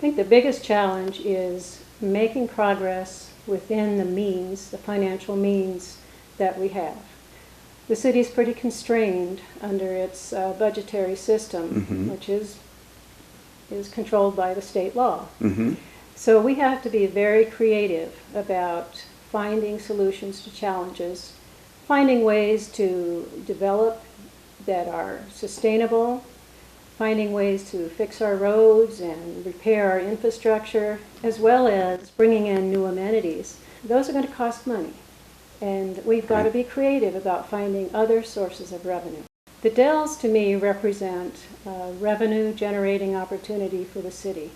I think the biggest challenge is making progress within the means, the financial means that we have. The city is pretty constrained under its budgetary system, which is controlled by the state law. So we have to be very creative about finding solutions to challenges, finding ways to develop that are sustainable, finding ways to fix our roads and repair our infrastructure, as well as bringing in new amenities. Those are going to cost money, and we've got to be creative about finding other sources of revenue. The Dells, to me, represent a revenue-generating opportunity for the city.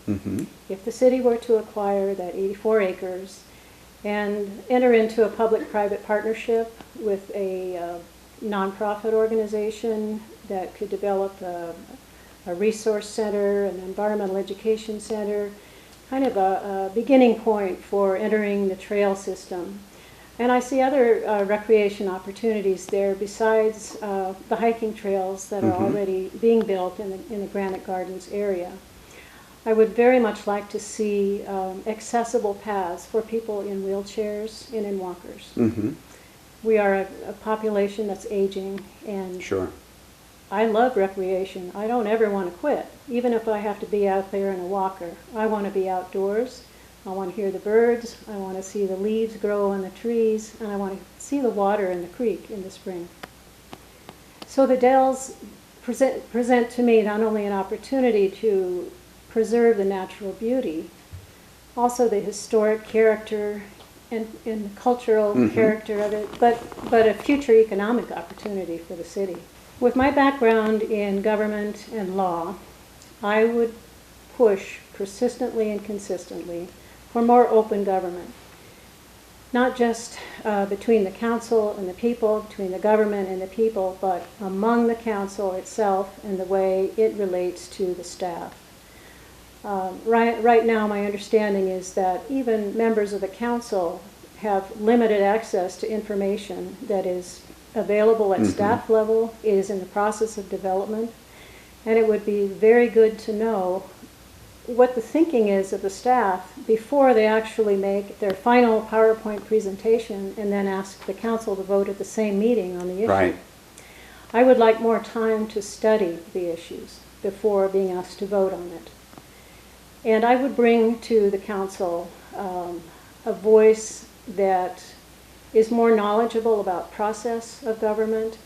If the city were to acquire that 84 acres and enter into a public-private partnership with a nonprofit organization that could develop a resource center, an environmental education center, kind of a beginning point for entering the trail system. And I see other recreation opportunities there besides the hiking trails that are already being built in the Granite Gardens area. I would very much like to see accessible paths for people in wheelchairs and in walkers. We are a population that's aging, and I love recreation. I don't ever want to quit, even if I have to be out there in a walker. I want to be outdoors. I want to hear the birds, I want to see the leaves grow on the trees, and I want to see the water in the creek in the spring. So the Dells present to me not only an opportunity to preserve the natural beauty, also the historic character and the cultural character of it, but a future economic opportunity for the city. With my background in government and law, I would push persistently and consistently for more open government, not just between the council and the people, between the government and the people, but among the council itself and the way it relates to the staff. Right now, my understanding is that even members of the council have limited access to information that is available at staff level, is in the process of development, and it would be very good to know what the thinking is of the staff before they actually make their final PowerPoint presentation and then ask the council to vote at the same meeting on the issue. I would like more time to study the issues before being asked to vote on it. And I would bring to the council a voice that is more knowledgeable about process of government.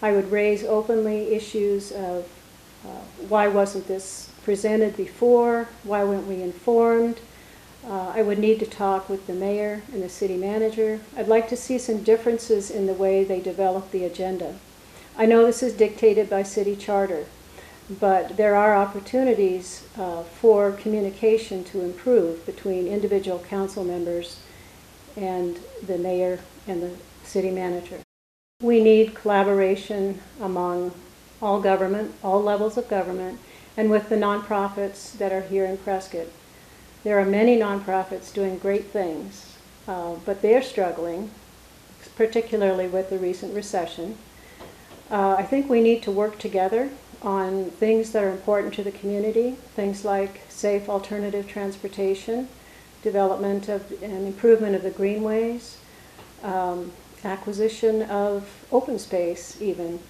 I would raise openly issues of why wasn't this presented before, why weren't we informed. I would need to talk with the mayor and the city manager. I'd like to see some differences in the way they develop the agenda. I know this is dictated by city charter, but there are opportunities for communication to improve between individual council members and the mayor and the city manager. We need collaboration among all government, all levels of government, and with the nonprofits that are here in Prescott. There are many nonprofits doing great things, but they're struggling, particularly with the recent recession. I think we need to work together on things that are important to the community, things like safe alternative transportation, development of and improvement of the greenways, acquisition of open space even.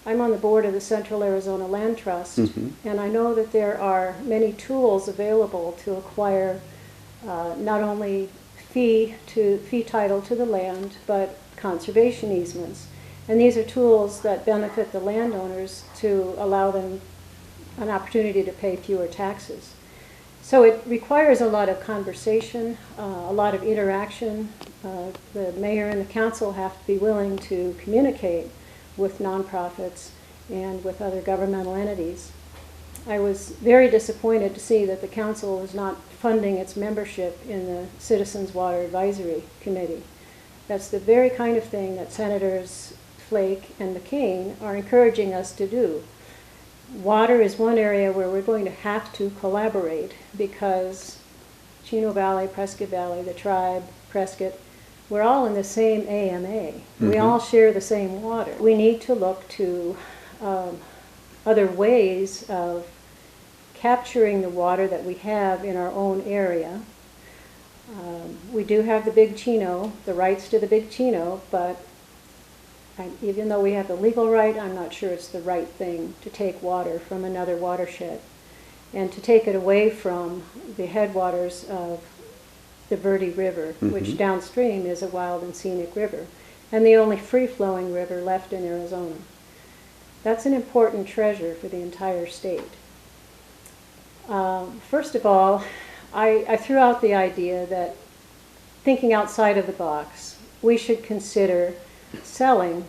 I'm on the board of the Central Arizona Land Trust, and I know that there are many tools available to acquire not only fee title to the land, but conservation easements. And these are tools that benefit the landowners to allow them an opportunity to pay fewer taxes. So it requires a lot of conversation, a lot of interaction. The mayor and the council have to be willing to communicate with nonprofits and with other governmental entities. I was very disappointed to see that the council is not funding its membership in the Citizens Water Advisory Committee. That's the very kind of thing that Senators Flake and McCain are encouraging us to do. Water is one area where we're going to have to collaborate because Chino Valley, Prescott Valley, the tribe, Prescott, we're all in the same AMA. We all share the same water. We need to look to other ways of capturing the water that we have in our own area. We do have the Big Chino, the rights to the Big Chino, but even though we have the legal right, I'm not sure it's the right thing to take water from another watershed and to take it away from the headwaters of the Verde River, which downstream is a wild and scenic river, and the only free-flowing river left in Arizona. That's an important treasure for the entire state. First of all, I threw out the idea that, thinking outside of the box, we should consider selling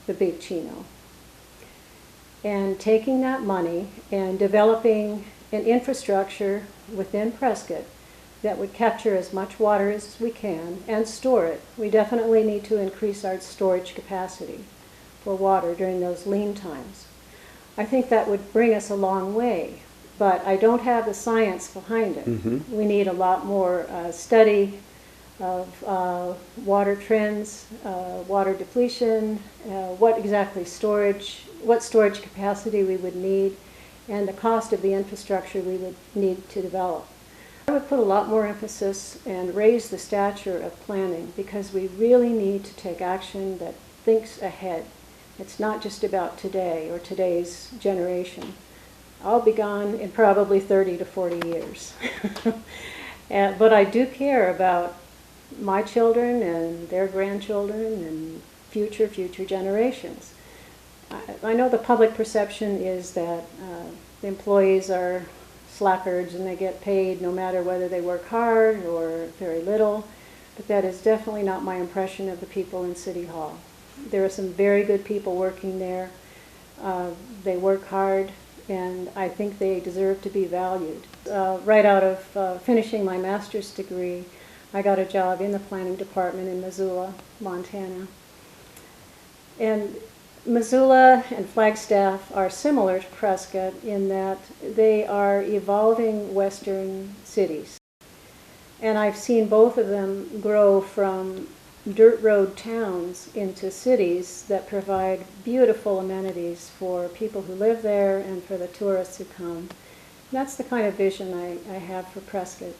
the Big Chino and taking that money and developing an infrastructure within Prescott that would capture as much water as we can and store it. We definitely need to increase our storage capacity for water during those lean times. I think that would bring us a long way, but I don't have the science behind it. We need a lot more study of water trends, water depletion, what storage capacity we would need, and the cost of the infrastructure we would need to develop. I would put a lot more emphasis and raise the stature of planning, because we really need to take action that thinks ahead. It's not just about today or today's generation. I'll be gone in probably 30 to 40 years. But I do care about my children and their grandchildren and future generations. I know the public perception is that the employees are slackers and they get paid no matter whether they work hard or very little, but that is definitely not my impression of the people in City Hall. There are some very good people working there. They work hard, and I think they deserve to be valued. Right out of finishing my master's degree, I got a job in the planning department in Missoula, Montana. And Missoula and Flagstaff are similar to Prescott in that they are evolving western cities. And I've seen both of them grow from dirt road towns into cities that provide beautiful amenities for people who live there and for the tourists who come. That's the kind of vision I have for Prescott.